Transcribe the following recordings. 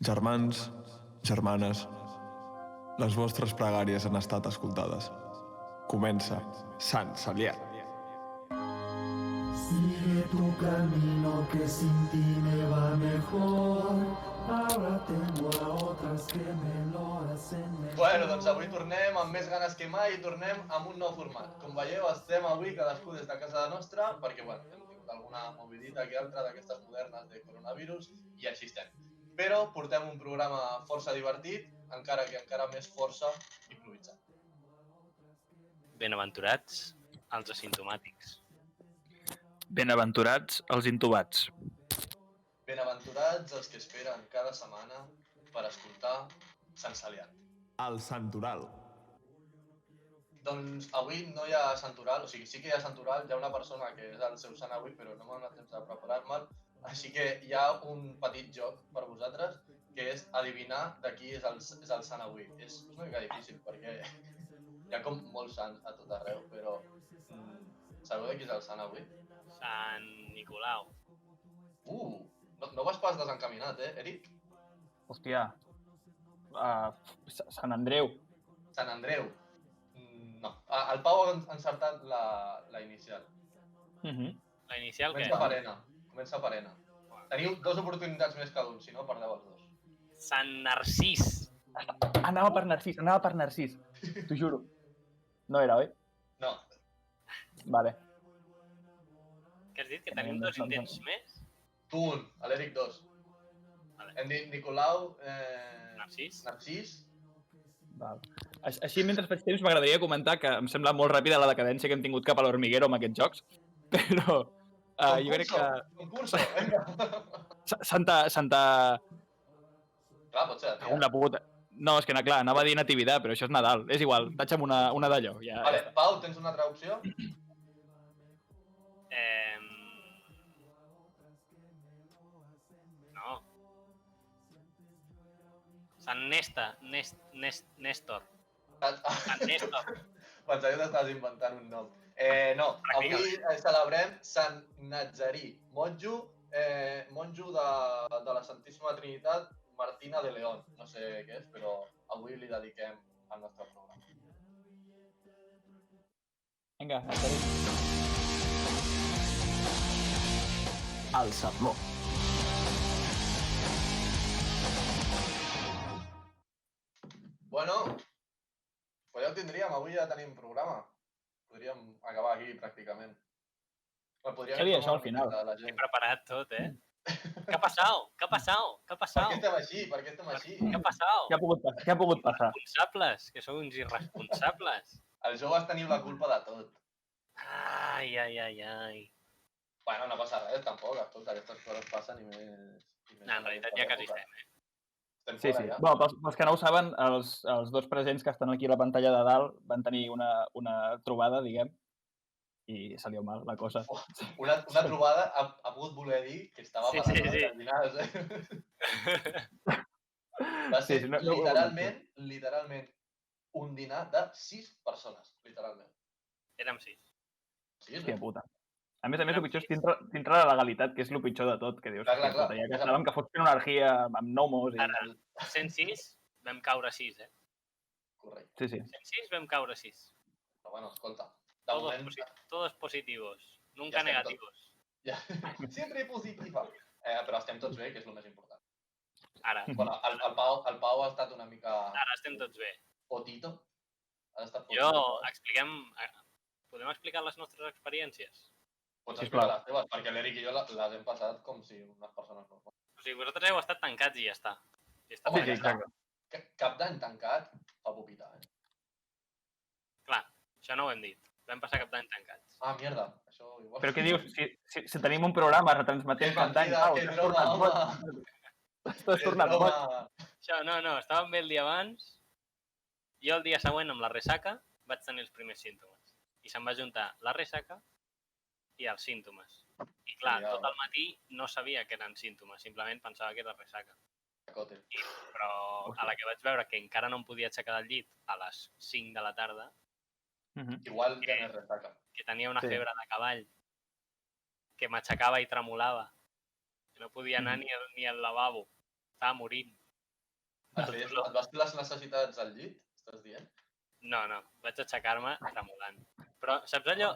Germans, germanes, les vostres pregàries han estat escoltades. Comença Sant Cebrià. Sigue tu camino que sin ti me va mejor. Ahora tengo a otras que me lo hacen mejor. Bueno, doncs avui tornem amb més ganes que mai i tornem amb un nou format. Com veieu, estem avui cadascú des de casa nostra perquè, bueno, hem tingut alguna movidita que altra d'aquestes modernes de coronavirus i així estem. Però portem un programa força divertit, encara que encara més força improvisat. Benaventurats els asimptomàtics. Benaventurats els intubats. Benaventurats els que esperen cada setmana per escoltar Sant Cebrià. El Santoral. Doncs avui no hi ha Santoral, o sigui, sí que hi ha Santoral, hi ha una persona que és el seu sant avui, però no m'ha donat temps de preparar-me'l, així que hi ha un petit joc per vosaltres, que és adivinar de qui és el sant avui. És una mica difícil, perquè hi ha com molts sants a tot arreu, però sabeu de qui és el sant avui? Sant Nicolau. No vas pas desencaminat, Eric? Hòstia. Sant Andreu. Sant Andreu. No. El Pau ha encertat la inicial. La inicial què? Comença per N. Teniu 2 oportunitats més cada un, si no perdeu els 2. Sant Narcís. Anava per Narcís. T'ho juro. No era, oi? No. Vale. Què has dit? Que tenim 2 intents més? Tu un, l'Eric 2. Vale. Hem dit Nicolau, Narcís. Val. Així, mentre faig temps, m'agradaria comentar que em sembla molt ràpida la decadència que hem tingut cap a l'Hormiguero amb aquests jocs, però jo crec que... Concurso, vinga! Santa... Clar, pot ser, tia. Una puta. No, és que clar, anava a dir Natividad, però això és Nadal. És igual, tatxa'm una d'allò. Ja, vale, Pau, tens una altra opció? No. Sant Néstor. Sant Néstor. Pensava que t'estaves inventant un nom. No, avui celebrem Sant Nazarí, monjo de la Santíssima Trinitat Martina de León. No sé què és, però avui li dediquem al nostre programa. Vinga, Nazarí. El sermó. Bueno, pues ja ho tindríem, avui ja tenim programa. Podríem acabar aquí, pràcticament. Què dia això al final? He preparat tot, ¿Qué ha pasado? ¿Qué ha pasado? ¿Qué ha pasado? Per què estem així? ¿Qué ha pasado? Què ha pogut passar? Irresponsables, que sou uns irresponsables. Els joves teniu la culpa de tot. Ai. Bueno, no passa res, tampoc. Escolta, aquestes coses passen i més... No, en realitat ja quasi estem, Sí. Bueno, pels que no ho saben, els 2 presents que estan aquí a la pantalla de dalt van tenir una trobada, diguem, i salió mal la cosa. Una trobada ha pogut voler dir que estava passant les dinars, Va ser literalment un dinar de 6 persones, literalment. Érem 6. Hòstia puta. A més, el pitjor és dintre la legalitat, que és el pitjor de tot, que dius, clar. Ja que estàvem que fos una anarquia amb gnomos i... Ara, 106 vam caure 6, Correcte. Sí. 106 vam caure 6. Però bueno, escolta, Todos positivos, nunca negativos. Siempre positiva. Però estem tots bé, que és el més important. Ara. Bueno, el Pau ha estat una mica... Ara estem tots bé. Potito. Podem explicar les nostres experiències? Pots explicar les teves, perquè l'Eric i jo les hem passat com si unes persones normals. O sigui, vosaltres heu estat tancats i ja està. Sí, exacte. Cap d'any tancat fa pupita, Clar, això no ho hem dit. Vam passar cap d'any tancats. Ah, mierda. Això igual... Però què dius? Si tenim un programa retransmetent cap d'any... Que broma, home! T'has tornat boig. Això, no, estàvem bé el dia abans. Jo el dia següent, amb la ressaca, vaig tenir els primers símptomes. I se'm va juntar la ressaca i els símptomes. I clar, tot el matí no sabia que eren símptomes, simplement pensava que era ressaca. Però a la que vaig veure que encara no em podia aixecar del llit a les 5 de la tarda, igual ja no és ressaca. Que tenia una febre de cavall, que m'aixecava i tremolava, que no podia anar ni al lavabo, estava morint. Et vas fer les necessitats al llit, estàs dient? No, vaig aixecar-me tremolant. Però saps allò?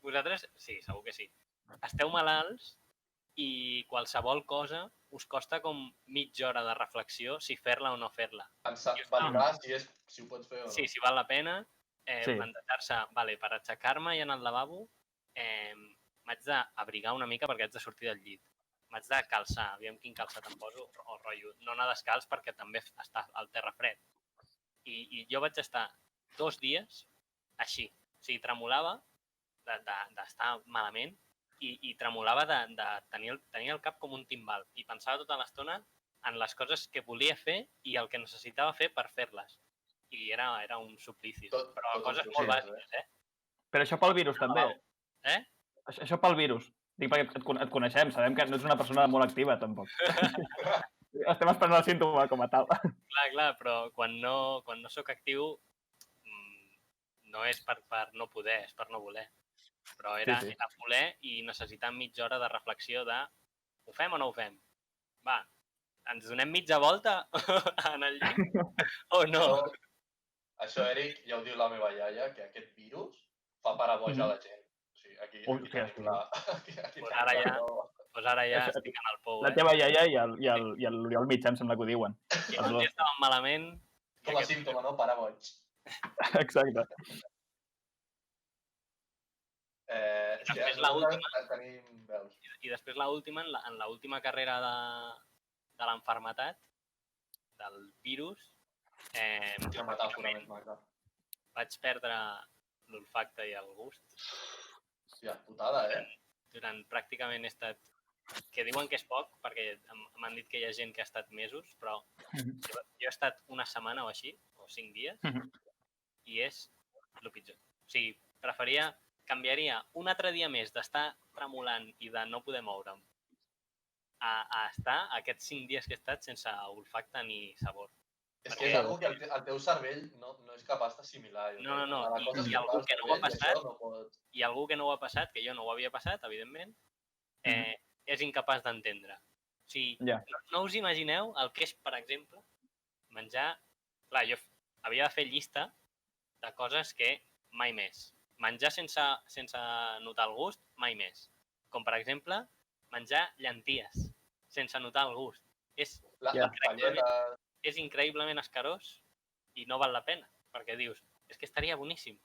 Vosaltres, sí, segur que sí. Esteu malalts i qualsevol cosa us costa com mitja hora de reflexió si fer-la o no fer-la. Valorar si ho pots fer o no. Sí, si val la pena, Sí. plantejar-se, vale, per aixecar-me i anar al lavabo, m'haig d'abrigar una mica perquè haig de sortir del llit. M'haig de calçar, aviam quin calçat em poso, o rotllo, no anar descalç perquè també està al terra fred. I jo vaig estar 2 dies així. O sigui, tremolava d'estar malament i tremolava de tenir el cap com un timbal. I pensava tota l'estona en les coses que volia fer i el que necessitava fer per fer-les. I era un suplici. Però coses molt bàsiques, Però això pel virus, també. Eh? Això pel virus. Dic perquè et coneixem, sabem que no ets una persona molt activa, tampoc. Estem esperant el símptoma com a tal. Clar, però quan no sóc actiu no és per no poder, és per no voler. Però era voler i necessitar mitja hora de reflexió de ho fem o no ho fem? Va, ens donem mitja volta en el llit o no? Això, Eric, ja ho diu la meva iaia, que aquest virus fa parar boja a la gent. O sigui, aquí tenim la... Doncs ara ja estic en el pou. La teva iaia i l'Oriol Mitjà, em sembla que ho diuen. I un dia estàvem malament... Com a símptoma, no? Parar boig. Exacte. I després l'última, en l'última carrera de l'enfermetat, del virus, vaig perdre l'olfacte i el gust. Hòstia, putada, Durant pràcticament he estat... Que diuen que és poc, perquè m'han dit que hi ha gent que ha estat mesos, però jo he estat una setmana o així, o 5 dies, i és el pitjor. O sigui, canviaria un altre dia més d'estar tremolant i de no poder moure'm a estar aquests 5 dies que he estat sense olfacte ni sabor. És que és algo que el teu cervell no és capaç d'assimilar. No. I algú que no ho ha passat, i algú que no ho ha passat, que jo no ho havia passat, evidentment, és incapaç d'entendre. O sigui, no us imagineu el que és, per exemple, menjar... Clar, jo havia de fer llista de coses que mai més. Menjar sense notar el gust, mai més. Com, per exemple, menjar llenties sense notar el gust. És increïblement escarós i no val la pena, perquè dius, és que estaria boníssim,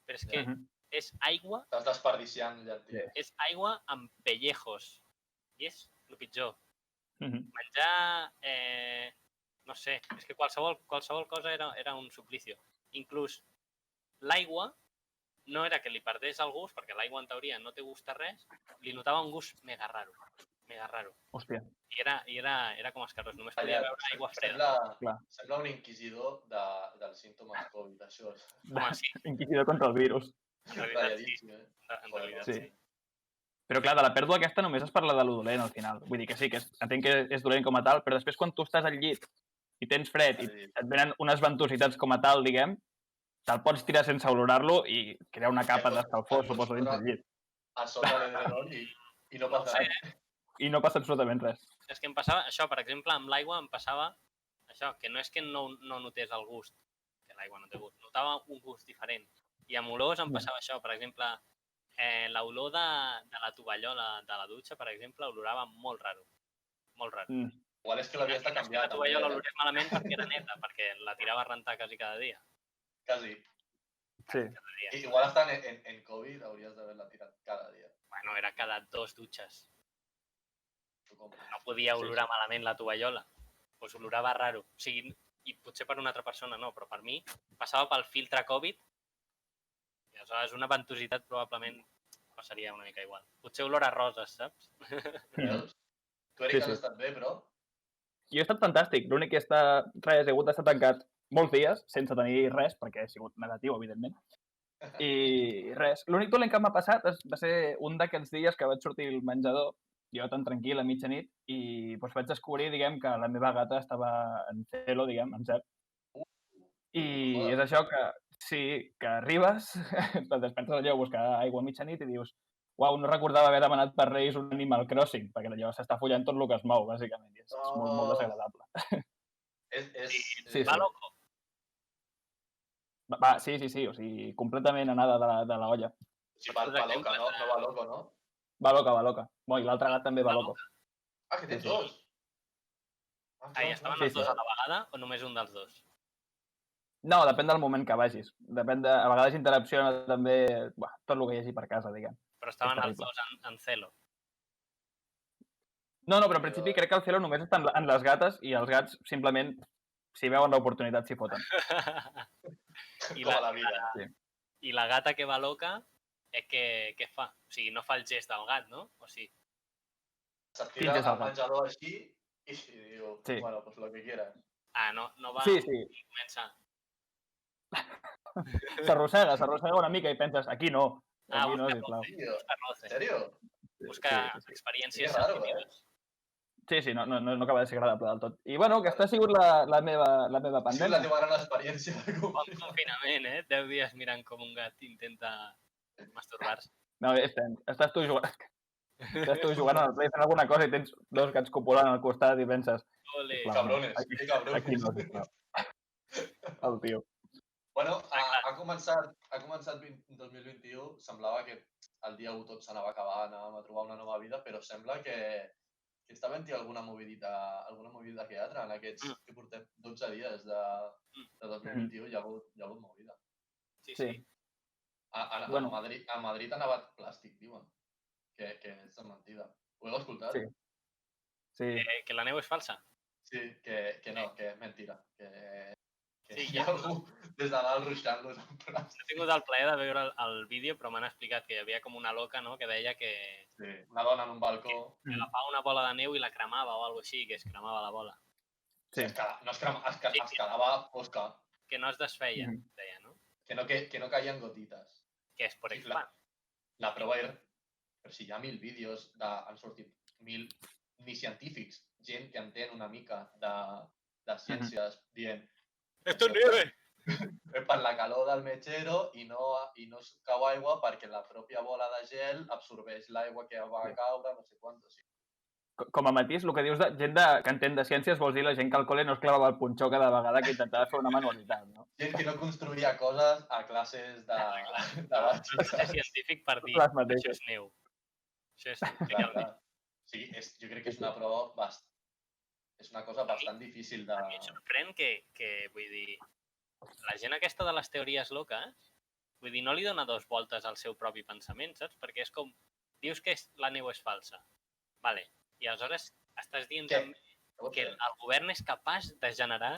però és que és aigua... Estàs desperdiciant llenties. És aigua amb pellejos. I és el pitjor. Menjar... no sé, és que qualsevol cosa era un suplicio. Inclús l'aigua no era que li perdés el gust, perquè l'aigua en teoria no té gust a res, li notava un gust mega raro. Hòstia. I era com escarós, només podia beure aigua freda. Sembla un inquisidor dels símptomes Covid, això. Home, sí. Inquisidor contra el virus. En realitat sí. Però clar, de la pèrdua aquesta només es parla de lo dolent al final. Vull dir que sí, que entenc que és dolent com a tal, però després quan tu estàs al llit i tens fred i et venen unes ventositats com a tal, diguem, te'l pots tirar sense olorar-lo i crear una capa d'escalfor, suposo, dins del llit. A sota l'edredon i no passa res. I no passa absolutament res. És que em passava això, per exemple, amb l'aigua em passava això, que no és que no notés el gust, que l'aigua no té gust, notava un gust diferent. I amb olors em passava això, per exemple, l'olor de la tovallola de la dutxa, per exemple, olorava molt raro. Molt raro. Igual és que l'havies de canviar. La tovallola olorés malament perquè era neta, perquè la tirava a rentar quasi cada dia. Quasi. Sí. Igual estant en Covid hauries d'haver-la tirat cada dia. Bueno, era cada 2 dutxes. No podia olorar malament la tovallola. Doncs olorava raro. O sigui, i potser per una altra persona no, però per mi passava pel filtre Covid i aleshores una ventositat probablement passaria una mica igual. Potser olor a roses, saps? Tu, Eric, has estat bé, però? Jo he estat fantàstic. L'únic que he hagut d'estar tancat molts dies sense tenir res, perquè he sigut negatiu, evidentment. I res. L'únic dolent que m'ha passat va ser un d'aquests dies que vaig sortir al menjador, jo tan tranquil a mitjanit, i doncs vaig descobrir, diguem, que la meva gata estava en celo, diguem, en cep. I és això que, sí, que arribes, et despenses allò a buscar aigua a mitjanit i dius uau, no recordava haver demanat per Reis un Animal Crossing, perquè allò s'està follant tot el que es mou, bàsicament, i és molt desagradable. Sí, Va sí. loco. Va, sí, o sigui, completament anada de la olla. Sí, va loca, no? No va loco, no? Va loca. Bueno, i l'altre gat també va loco. Ah, que tens Sí. dos? Ai, estaven Sí, els dos a la vegada o només un dels dos? No, depèn del moment que vagis. Depèn de... A vegades interacciona també tot el que hi hagi per casa, diguem. Però estaven els terrible. dos en celo. No, però en principi crec que el celo només està en les gates i els gats simplement, si veuen l'oportunitat, s'hi foten. Com a la vida. Sí. I la gata que va loca, què fa? O sigui, no fa el gest del gat, no? O sigui, S'estira al menjador així i diu, Sí. bueno, pues lo que quieras. no va Sí. i comença... S'arrossega una mica i penses, aquí no. Aquí no, busca sisplau. busca roce. ¿En serio? Busca Sí. experiències Que raro, sensitives. Sí, no acaba de ser agradable del tot. I bueno, aquesta ha sigut la meva Ha sigut la pandèmia. teva gran experiència de Bon confinament, 10 dies mirant com un gat intenta masturbar-se. No, estàs tu jugant al Play fent alguna cosa i tens dos gats copulant al costat i penses... Ole. sisplau, Cabrones, aquí, que cabrones. aquí no, sisplau. El tio. Bueno, ha començat 2021, semblava que el dia 1 tot s'anava a acabar, anàvem a trobar una nova vida, però sembla que està havent-hi alguna movida que altra en aquests que portem 12 dies de 2021, hi ha hagut movida. Sí. A Madrid ha nevat plàstic, diuen, que és de mentida. Ho heu escoltat? Sí. Que la neu és falsa? Sí, que no, que és mentira. Que Sí, hi ha algú des de dalt ruixant-los en plàstic. He tingut el plaer de veure el vídeo, però m'han explicat que hi havia com una loca, no?, que deia que Sí, una dona en un balcó. agafava una bola de neu i la cremava o alguna cosa així, que es cremava la bola. Sí. Es quedava fosca. Que no es desfeia, deia, no? Que no caien gotites. Que és por expand. La prova era... Però si hi ha 1000 vídeos, han sortit 1000 ni científics, gent que entén una mica de ciències, dient Esto es nieve! per la calor del metgero i no cau aigua perquè la pròpia bola de gel absorbeix l'aigua que va caure, no sé quant. O sigui. Com a matís, el que dius de gent que entén de ciències vols dir la gent que al col·le no es clavava el punxó cada vegada que intentava fer una manualitat, no? Gent que no construïa coses a classes de No és científic per dir, això és neu. Això és... Clar. Sí, jo crec que és una prova és una cosa bastant difícil de... A mi em sorprèn que, vull dir, la gent aquesta de les teories loques, vull dir, no li dona dos voltes al seu propi pensament, saps? Perquè és com, dius que la neu és falsa. Vale. I aleshores estàs dient també que el govern és capaç de generar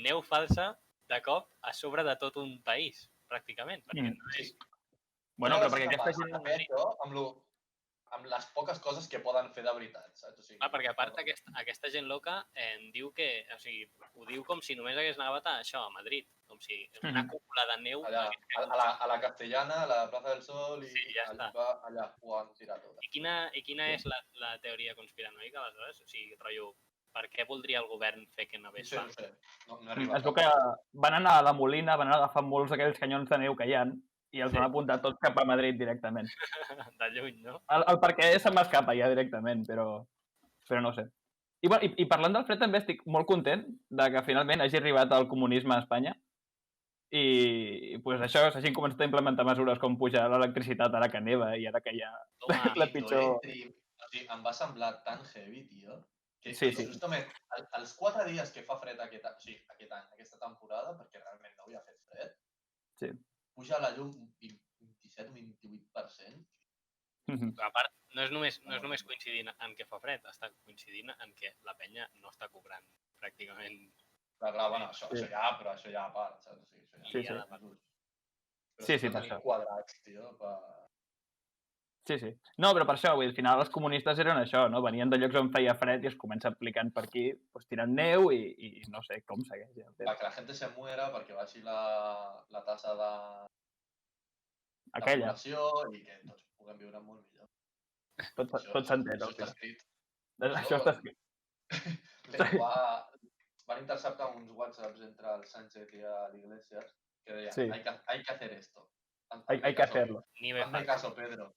neu falsa de cop a sobre de tot un país, pràcticament. Perquè no és... Bueno, però perquè aquesta gent... Amb les poques coses que poden fer de veritat, saps? O sigui, perquè a part aquesta gent loca diu que, o sigui, ho diu com si només hagués nevat això a Madrid, com si una cúpula de neu... Allà, a la Castellana, a la Plaza del Sol, i allà ho han tirat tot. I quina és la teoria conspiranoica, aleshores? O sigui, rotllo, per què voldria el govern fer que nevés? No sé. Es veu que van anar a la Molina, van agafar molts d'aquells canyons de neu que hi ha i els van apuntar tots cap a Madrid directament. De lluny, no? El perquè se m'escapa ja directament, però no sé. I parlant del fred també estic molt content de que finalment hagi arribat el comunisme a Espanya i pues, això s'hagin començat a implementar mesures com pujar l'electricitat ara que neva i ara que hi ha la pitjor... O sigui, em va semblar tan heavy, tio, que justament els 4 dies que fa fred aquest any, aquesta temporada, perquè realment no havia fet fred, puja la llum un 27 o 28%. A part, no és només coincidint en què fa fred, està coincidint en què la penya no està cobrant pràcticament... Clar, bueno, això ja a part, saps? Sí. Sí, per això. Quadrats, tio, Sí. No, però per això, vull dir, al final els comunistes eren això, no? Venien de llocs on feia fred i es comença aplicant per aquí, pues, tirant neu i no sé com segueix. Para que la gent se muera perquè baixi la tassa de aquella població i que tots puguem viure molt millor. Tot s'entén. Això està escrit. Van interceptar uns whatsapps entre el Sánchez i l'Iglesias que deien, hay que hacer esto. Hay que hacerlo. Hazme caso, Pedro.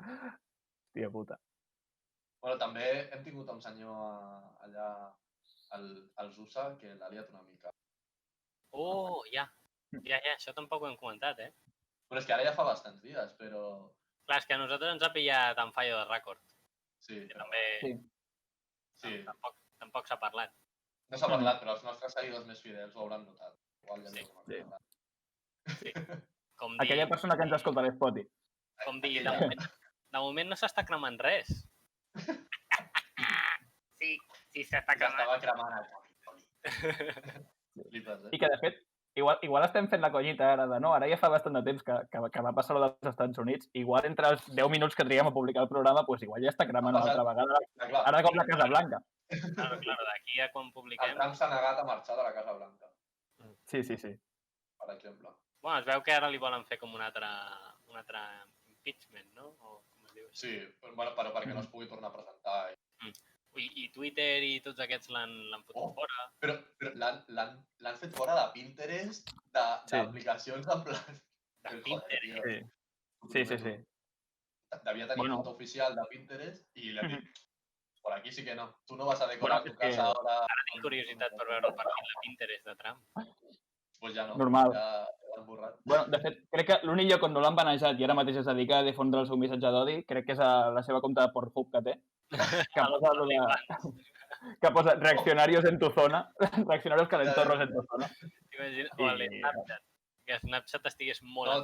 Hòstia puta. Bueno, també hem tingut un senyor allà els USA, que l'ha liat una mica. Oh, ja, això tampoc ho hem comentat, eh? Però és que ara ja fa bastants dies, però... Clar, és que a nosaltres ens ha pillat en fallo de rècord, Sí, que també sí. tampoc s'ha parlat. No s'ha parlat, però els nostres seguidors més fidels ho hauran notat. Igual ja Sí. Sí. Com dir, Aquella persona que ens escolta a l'Spoti. com dir, de moment no s'està cremant res. Sí, s'està cremant. Estava cremant el Capitoli. Flipes, I que, de fet, igual estem fent la collita ara de no, ara ja fa bastant de temps que va passar lo dels Estats Units. Igual entre els 10 minuts que triguem a publicar el programa, doncs igual ja està cremant una altra vegada. Ara com la Casa Blanca. Claro, d'aquí a quan publiquem... El Trump s'ha negat a marxar de la Casa Blanca, Sí. per exemple. Bueno, es veu que ara li volen fer com un altre impeachment, no? O com es diu? Sí, bueno, però perquè no es pugui tornar a presentar. I Twitter i tots aquests l'han fotut fora. Però l'han fet fora de Pinterest, d'aplicacions en plan... De Pinterest. Sí. Devia tenir Bueno. compte oficial de Pinterest i li han dit, por aquí sí que no. Tu no vas a decorar tu casa ahora... Ara tinc curiositat per veure el perfil de Pinterest de Trump. Pues ja no. Normal. Ja l'han borrat. Bueno, de fet, crec que l'únic lloc on no l'han banejat i ara mateix es dedica a difondre el seu missatge d'odi, crec que és a la seva compte de Pornhub que té. Que posa reaccionarios en tu zona, reaccionarios calentorros en tu zona. Imagina, o a l'Snapchat, que Snapchat estigués molt... No,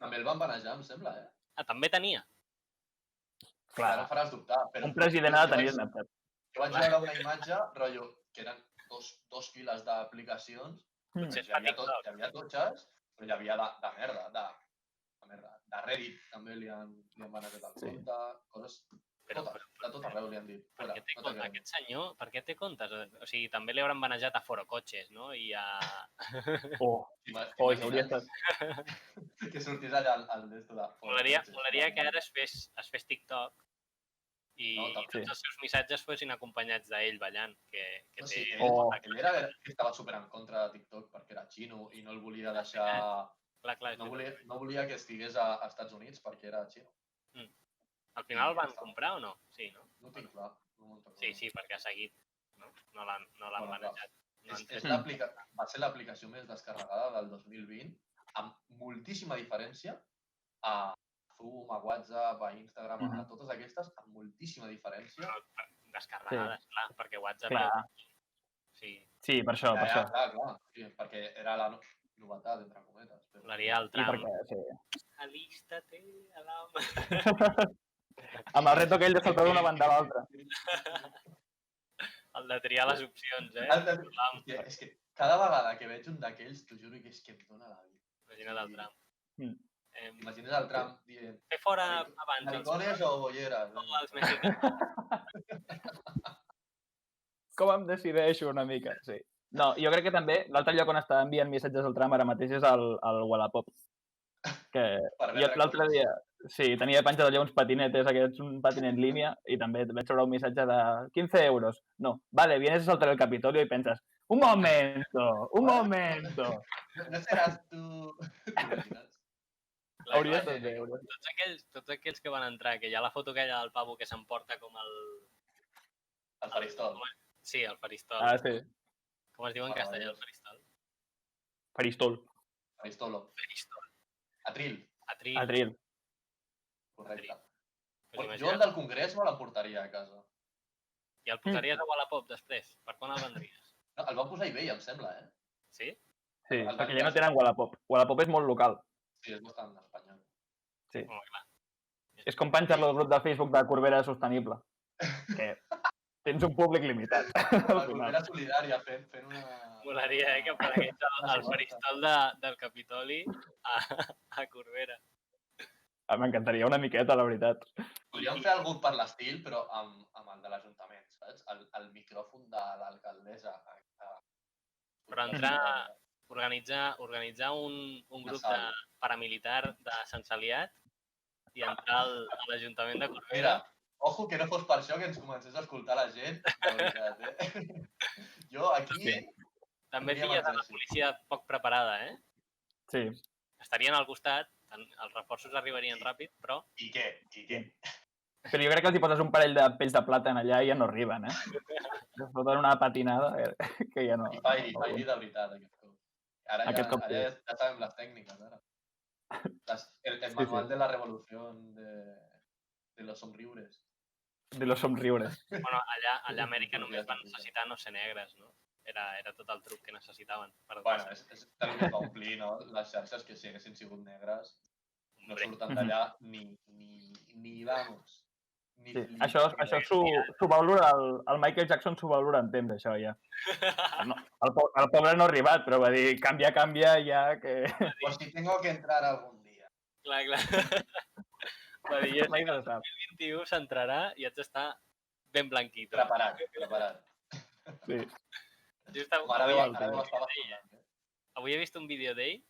també el van banejar, em sembla, eh? Ah, també tenia? Clar, no faràs dubtar. Un president ha de tenir Snapchat. Jo vaig veure una imatge, rotllo, que eren dos files d'aplicacions. Potser Hi havia totxes, però hi havia de merda, de Reddit també li han banejat el compte, coses... De tot arreu li han dit. Aquest senyor, per què té comptes? O sigui, també li hauran banejat a Forocotxes, no? I a... Hauria estat... Que sortís allà al d'esto de... Molaria que ara es fes TikTok i tots els seus missatges fossin acompanyats d'ell ballant, que té... Ell era que estava super en contra de TikTok perquè era xino i no el volia deixar... No volia que estigués a Estats Units perquè era xino. Al final el van comprar o no? Sí, no? No tinc clar. Sí, perquè ha seguit. No l'han manejat. Va ser l'aplicació més descarregada del 2020, amb moltíssima diferència a Zoom, a WhatsApp, a Instagram, a totes aquestes, amb moltíssima diferència. Descarregades, clar, perquè WhatsApp... Sí, per això. Clar, perquè era la novetat, entre cometes. Molaria el Trump. Alístate a la... Amb el reto aquell de saltar d'una banda a l'altra. El de triar les opcions, És que cada vegada que veig un d'aquells, t'ho juro que és que em dóna la vida. Imagina't el Trump. Imagina't el Trump dient... Fer fora abans. Maricones o bolleres? Com em decideixo una mica, sí. No, jo crec que també l'altre lloc on està enviant missatges al Trump ara mateix és el Wallapop. Que jo l'altre dia, sí, tenia penjat allà uns patinetes, aquests, un patinet en línia, i també vaig veure un missatge de 15 euros. No, vale, vienes a saltar el Capitolio i penses, un momento. No seràs tu... Hauries de veure. Tots aquells que van entrar, que hi ha la foto aquella del pavo que s'emporta com el... El faristol. Sí, el faristol. Ah, sí. Com es diu en castellà, el faristol? Faristol. Atril. Correcte. Jo el del Congrés me l'emportaria a casa. I el posaries a Wallapop després? Per quan el vendries? No, el van posar a eBay, em sembla, eh? Sí? Sí, perquè ja no tenen Wallapop. Wallapop és molt local. Sí, és bastant espanyol. Sí. Oh, clar. És com penjar-lo al grup de Facebook de Corbera Sostenible. Que tens un públic limitat. La Corbera solidària fent una... Molaria, que aparegués el faristol del Capitoli a Corbera. M'encantaria una miqueta, la veritat. Podríem fer algú per l'estil, però amb el de l'Ajuntament, saps? El micròfon de l'alcaldessa. Però organitzar un grup de paramilitar de Sant Saliat i entrar a l'Ajuntament de Corbera. Mira, ojo que no fos per això que ens comencés a escoltar la gent. La veritat, eh? Jo aquí... També pilles a la policia poc preparada, eh? Sí. Estarien al costat, els reforços arribarien ràpid, però... I què? Però jo crec que els hi poses un parell de pells de plata en allà i ja no arriben, eh? Es foten una patinada que ja no... I Fairy de veritat, aquest cop. Ara Aquest cop ara sí. ja sabem les tècniques, ara. El Sí, manual sí. de la revolució de los somriures. De los somriures. Bueno, allà a Amèrica només van necessitar no ser negres, no? Era tot el truc que necessitaven. Bueno, és el que es va omplir, no? Les xarxes que si haguessin sigut negres no Hombre, surten d'allà ni vamos. Ni Sí. flip. Això s'ho va olorar, el Michael Jackson s'ho va olorar en temps, això, ja. No, el pobre no ha arribat, però va dir, canvia, ja, que... Pues si tengo que entrar algún día. Clar. Va dir, jo sé Mai que se el sap. 2021 s'entrarà i haig d'estar ben blanquito. Preparat. Sí. Just avui, Ara deu estar bastant. avui he vist un vídeo d'ell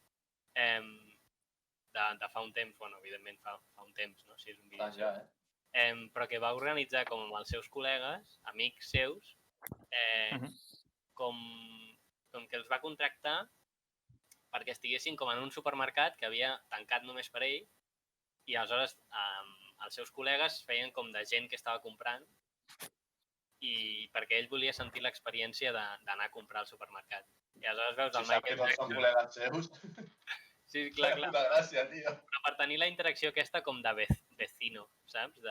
de fa un temps, bueno, evidentment fa un temps, no? Si és un vídeo Tant ja, però que va organitzar com amb els seus col·legues, amics seus, com que els va contractar perquè estiguessin com en un supermercat que havia tancat només per ell i aleshores els seus col·legues feien com de gent que estava comprant i perquè ell volia sentir l'experiència d'anar a comprar al supermercat. I aleshores veus el Si sap que Michael tots són col·legues seus, Sí, clar. puta gràcia, tio. Però per tenir la interacció aquesta com de vecino, saps?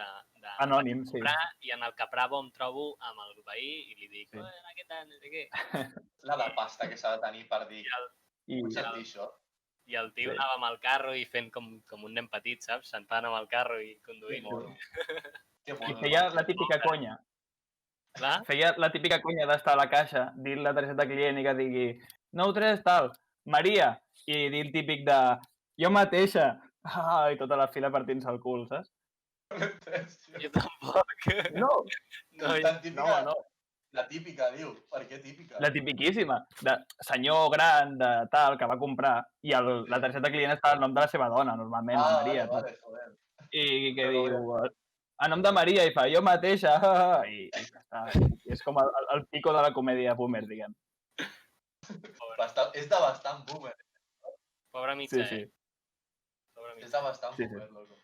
Anònim, sí. I en el Capravo em trobo amb el veí i li dic, Sí. què tal, no sé què. La de pasta que s'ha de tenir per dir, I, vull sentir això. I el tio Sí. anava amb el carro i fent com un nen petit, saps? Sentant amb el carro i conduint. Que i mono. feia la típica conya. Clar? Feia la típica conya d'estar a la caixa, dir la targeta client i que digui 9-3 tal, Maria, i dir el típic de jo mateixa, i tota la fila partint-se el cul, saps? Jo tampoc. No, no. La típica, diu. Per què típica? La tipiquíssima, de senyor gran, de tal, que va comprar, i la targeta client està al nom de la seva dona, normalment, la Maria. Vale, joder. I que Però diu, a nom de Maria, i fa, jo mateixa, i ja està. És com el pico de la comèdia boomer, diguem. És de bastant boomer. Pobre mitjà, Sí. Pobre És mitjà. de bastant Sí. boomer, loco.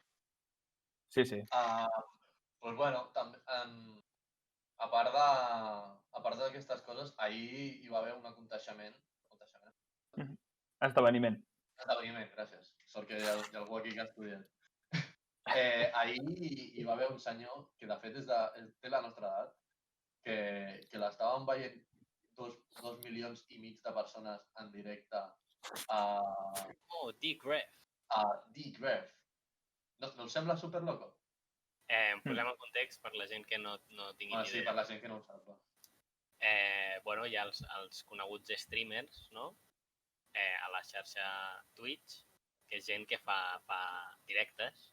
Sí. Pues bueno, també, a part d'aquestes coses, ahir hi va haver un aconteixement. Esdeveniment. Esdeveniment, gràcies. Sort que hi ha algú aquí que estudia. Ahir hi va haver un senyor que de fet té la nostra edat, que l'estaven veient 2 milions i mig de persones en directe Oh, D-Gref. a D-Gref. No us sembla superloco? Posem en context per la gent que no tingui ni Sí, idea. per la gent que no ho sap. Bueno, hi ha els coneguts streamers, no? A la xarxa Twitch, que és gent que fa directes,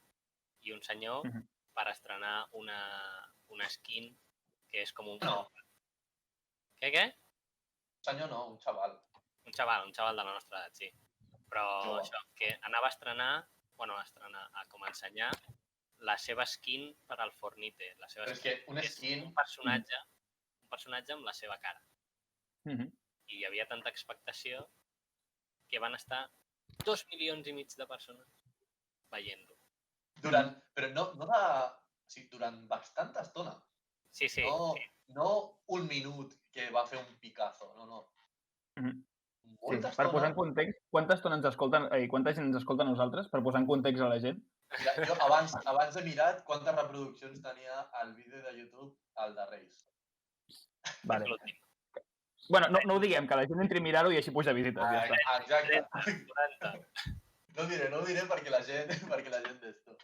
i un senyor per estrenar una skin que és com un... No. Què? Senyor no, un xaval. Un xaval de la nostra edat, sí. Però Jove. això, que anava a estrenar, a com a ensenyar la seva skin per al Fortnite. La seva Però és skin, que un skin... un personatge amb la seva cara. I hi havia tanta expectació que van estar 2 milions i mig de persones veient-lo. Però no de... O sigui, durant bastanta estona. Sí. No un minut que va fer un picazo, no. Molta Per posar en estona. context, quanta gent ens escolta a nosaltres, per posar en context a la gent? Mira, jo abans he mirat quantes reproduccions tenia el vídeo de YouTube al de Reis. Vale. L'últim. Bueno, no ho diguem, que la gent entri a mirar-ho i així puja visites, ja està. Exacte. 40. No ho diré perquè la gent d'esto.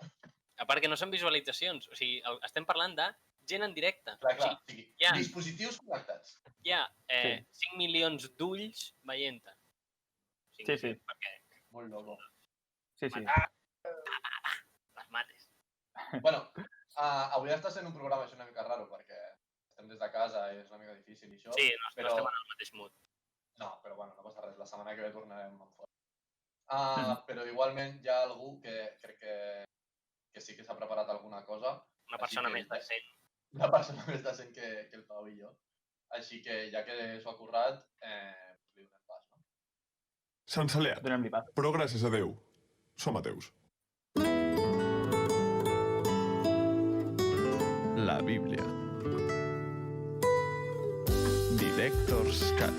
A part que no són visualitzacions, o sigui, estem parlant de gent en directe. Clar. O sigui, hi ha Dispositius connectats. 5 milions d'ulls veient-te. Sí. Perquè Molt loco. Sí. les mates. Bueno, avui està sent un programa així una mica raro perquè estem des de casa i és una mica difícil i això. Sí, no estem en el mateix mood. No, però bueno, no passa res. La setmana que ve tornarem en fort. Però igualment hi ha algú que crec que sí que s'ha preparat alguna cosa. Una persona més decent. Una persona més decent que el Pau i jo. Així que ja que s'ho ha currat, li donem pas, no? Sant Celler, Donem-li pas. però gràcies a Déu, som ateus. la Bíblia. Director's Cut.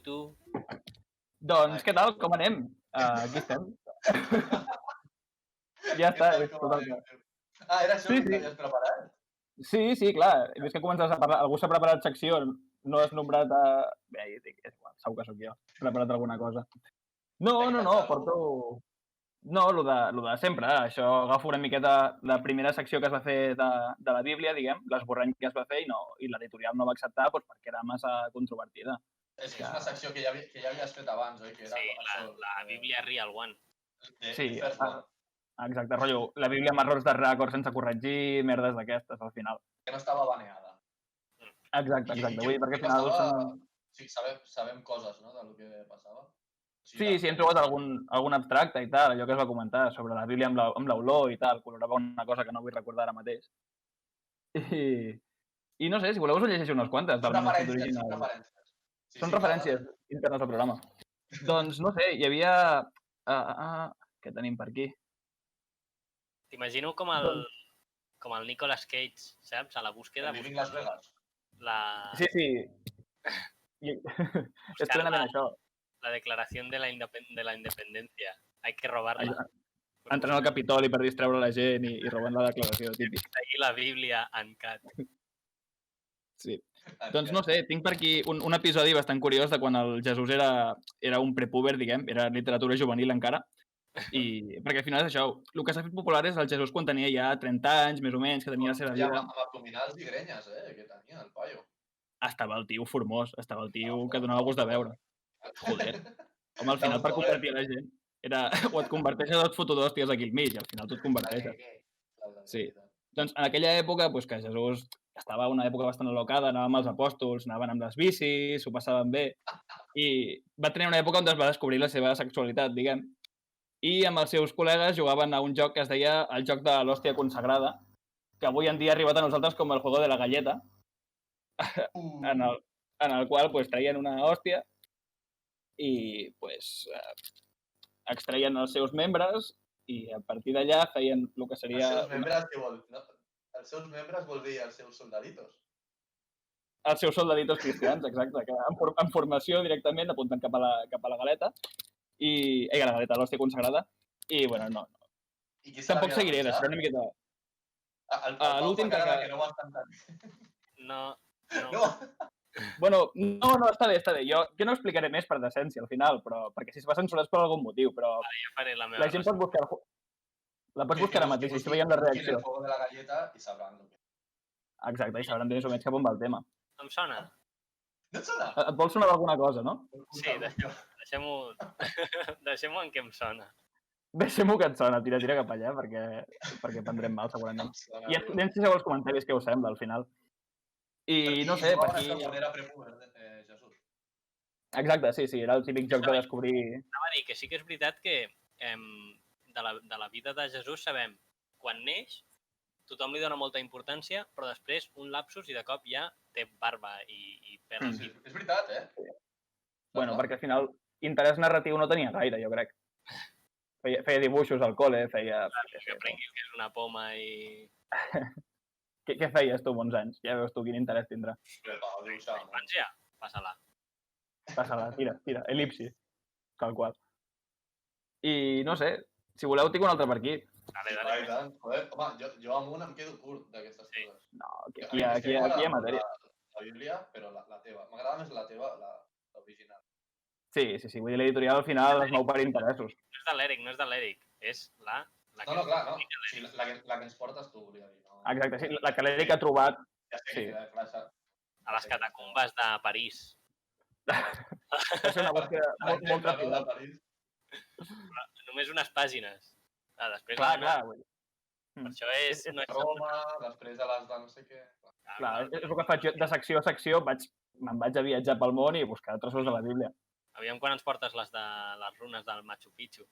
Tu. Doncs, què tal? Com anem? Aquí estem. Ja està, és tot el que... Era això Sí, que sí. t'havies preparat? Sí, clar. He vist que comences a parlar... Algú s'ha preparat secció, no has nombrat a... Bé, és igual, segur que sóc jo. He preparat alguna cosa. No, porto... No, lo de sempre. Això agafo una miqueta la primera secció que es va fer de la Bíblia, diguem, l'esborrany que es va fer i l'editorial no va acceptar doncs, perquè era massa controvertida. És que és una secció que ja havies fet abans, oi? Que era Sí, això, la Bíblia Real One. Sí, First One. exacte, rotllo. La Bíblia amb errors de rècord sense corregir, merdes d'aquestes, al final. Que no estava baneada. Exacte. Vull dir, perquè al I final... passava... Sí, sabem coses, no?, del que passava. Sí, hem trobat algun abstracte i tal, allò que es va comentar sobre la Bíblia amb l'olor i tal, colorava una cosa que no vull recordar ara mateix. I no sé, si voleu us en llegeixo unes quantes del manuscrit original. Són referències internes al programa. Doncs, no sé, hi havia... què tenim per aquí? T'imagino com el Nicolas Cage, saps? A la búsqueda... Living Las Vegas. Sí. És plenament això. La declaració de la independència. Hay que robarla. Entrant al Capitoli per distreure la gent i robant la declaració, típic. Seguir la Bíblia en cat. Sí. Doncs no sé, tinc per aquí un episodi bastant curiós de quan el Jesús era un prepúber, diguem, era literatura juvenil encara, i perquè al final és això, el que s'ha fet popular és el Jesús quan tenia ja 30 anys, més o menys, que tenia la seva vida. Amb abdominals i grenyes, que tenia el paio. Estava el tio formós, estava el tio que donava gust de veure. Joder. Home, al final per convertir la gent o et converteixes o et foto dos tios aquí al mig, i al final tu et converteixes. Sí. Doncs en aquella època, que Jesús estava una època bastant al·locada, anava amb els apòstols, anaven amb les bicis, s'ho passaven bé, i va tenir una època on es va descobrir la seva sexualitat, diguem, i amb els seus col·legues jugaven a un joc que es deia el joc de l'hòstia consagrada, que avui en dia ha arribat a nosaltres com el juego de la galleta, en el qual traien una hòstia i extraien els seus membres i a partir d'allà feien el que seria... Els seus membres, què vol? Els seus membres vol dir els seus soldaditos. Els seus soldaditos cristians, exacte, que en formació directament apunten cap a la galeta, la galeta, l'hòstia consagrada, i bueno, no. Tampoc seguiré, deixaré una miqueta... L'últim que no ho has cantat. No. Bueno, no, està bé. Jo no explicaré més per decència al final, però perquè si es va censurar és per algun motiu, però jo faré la meva la gent pot buscar... La pots buscar ara mateix, si veiem la reacció. El juego de la galleta i sabran el que... Exacte, i sabran més o menys cap on va el tema. Em sona. No et sona? Et vol sonar alguna cosa, no? Sí, deixem-ho en què em sona. Deixem-ho que et sona, tira cap allà, perquè prendrem mal, segurament. I anem si els comentaris què us sembla, al final. I no sé, per aquí... Era prepúber, Jesús. Exacte, sí, era el típic joc de descobrir... Anava a dir que sí que és veritat que de la vida de Jesús sabem quan neix, tothom li dona molta importància, però després un lapsus i de cop ja té barba i pèl. Sí, és veritat, Bueno, perquè al final interès narratiu no tenia gaire, jo crec. Feia dibuixos al col·le, feia... Que aprenguis que és una poma i... Què feies tu, bons anys? Ja veus tu quin interès tindrà. Infància, passa-la. Passa-la, tira, elipsi, tal qual. I no sé, si voleu tinc un altre per aquí. Dale. Home, jo amb un em quedo curt d'aquestes coses. No, aquí hi ha matèria. La Bíblia, però la teva. M'agrada més la teva, l'original. Sí, vull dir, l'editorial al final es mou per interessos. No és de l'Eric, és la... No, clar, no. Sí, la que ens portes tu, volia dir. No? Exacte, sí, la que l'Eric ha trobat. Ja sé, A les catacumbes de París. Va ser una búsqueda molt ràpida. Només unes pàgines. Després Clar. Per això és... Roma, després de les de no sé què... Clar, és el que faig jo, de secció a secció, me'n vaig a viatjar pel món i buscar trossos de la Bíblia. Aviam quan ens portes les de les runes del Machu Picchu.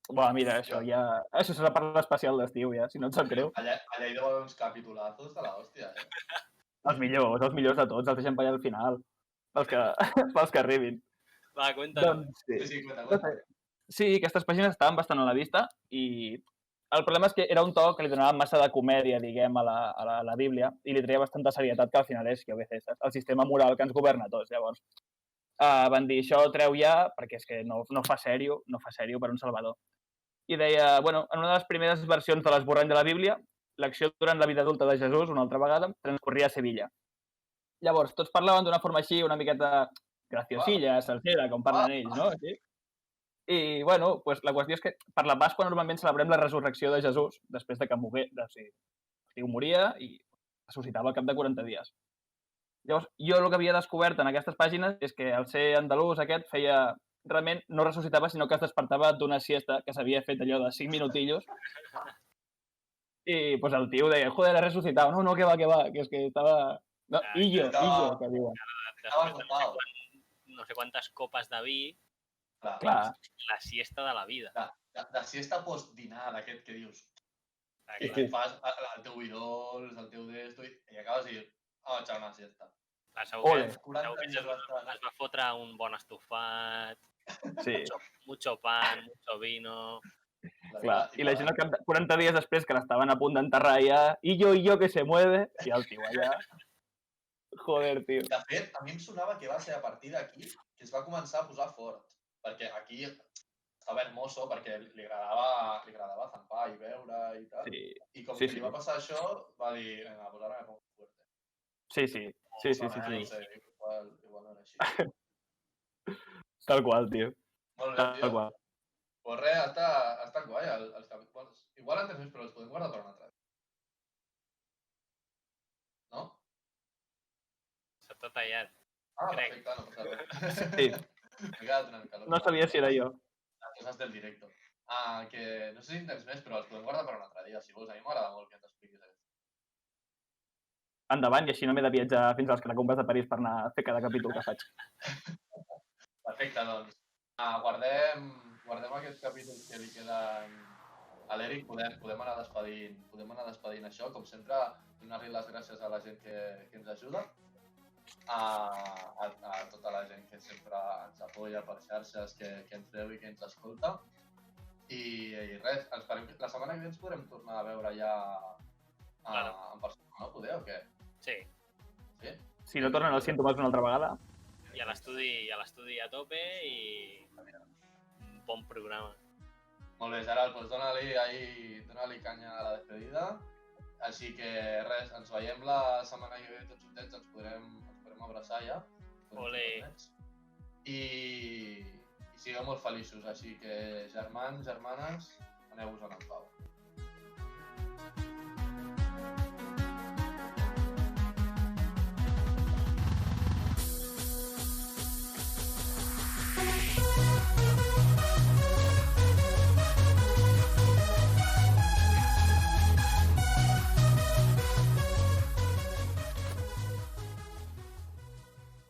Bueno, mira, això serà per l'especial d'estiu, ja, si no et sap greu. Allà hi deu haver uns capitulazos de l'hòstia, Els millors de tots, els deixem per allà al final, pels que arribin. Va, cuéntanos. Doncs sí. Sí, cuenta. Sí, aquestes pàgines estaven bastant a la vista i el problema és que era un to que li donava massa de comèdia, diguem, a la Bíblia i li treia bastanta serietat que al final és, jo què sé, el sistema moral que ens governa a tots. Llavors, van dir, això treu ja, perquè és que no fa sèrio per un salvador. I deia, bueno, en una de les primeres versions de l'esborrany de la Bíblia, l'acció durant la vida adulta de Jesús, una altra vegada, transcorria a Sevilla. Llavors, tots parlaven d'una forma així, una miqueta graciosilla, salsera, com parlen ells, no? Així. I, bueno, pues, la qüestió és que per la Pasqua normalment celebrem la resurrecció de Jesús després de que moria i ressuscitava al cap de 40 dies. Llavors, jo el que havia descobert en aquestes pàgines és que el ser andalús aquest feia... Realment no ressuscitava, sinó que es despertava d'una siesta que s'havia fet allò de 5 minutillos. I pues, el tio deia, joder, he ressuscitat. No, que va, que és que estava... No, illo, que diuen. Després de no sé quantes copes de vi, Clar. la siesta de la vida. De siesta post-dinar, d'aquest que dius. I Clar. que fas el teu idols, el teu d'esto, i acabes i dius, a echar una siesta. Segur que Jesús es va fotre un bon estofat, Sí. mucho pan, mucho vino... Clar, i la gent al cap de 40 dies després que l'estaven a punt d'enterrar ja, i jo que se mueve, i el tio allà... Joder, tio. De fet, a mi em sonava que va ser a partir d'aquí que es va començar a posar fort, perquè aquí estava hermoso, perquè li agradava zampar i beure i tal, i com que li va passar això, va dir, vinga, pues ara me pongo fuerte. Sí. No sé, igual no era així. Tal qual, tio. Molt bé, tio. Tal qual. Pues res, ha estat guai els capítols. Igual en tens més, però els podem guardar per un altre. No? S'ha tot tallat. Perfecte, no passa res. Sí. M'he quedat una mica loco. No sabia si era jo. Las cosas del directo. Que no sé si en tens més, però els podem guardar per un altre dia, si vols. A mi m'agrada molt que ens expliquis això. Endavant, i així no m'he de viatjar fins als catacumbes de París per anar a fer cada capítol que faig. Perfecte, doncs. Guardem aquests capítols que li queden a l'Eric. Podem anar despedint això. Com sempre, donar-li les gràcies a la gent que ens ajuda. A tota la gent que sempre ens apoya per xarxes, que ens veu i que ens escolta. I res, esperem que la setmana que ve ens podrem tornar a veure ja en persona, no? Poder o què? Sí. Sí? Si no tornen els símptomes una altra vegada. I a l'estudi a tope i un bon programa. Molt bé, Gerald, doncs dona-li canya a la despedida. Així que res, ens veiem la setmana que ve tots juntets, ens podrem abraçar ja. Olé. I sigueu molt feliços, així que germans, germanes, aneu-vos en pau.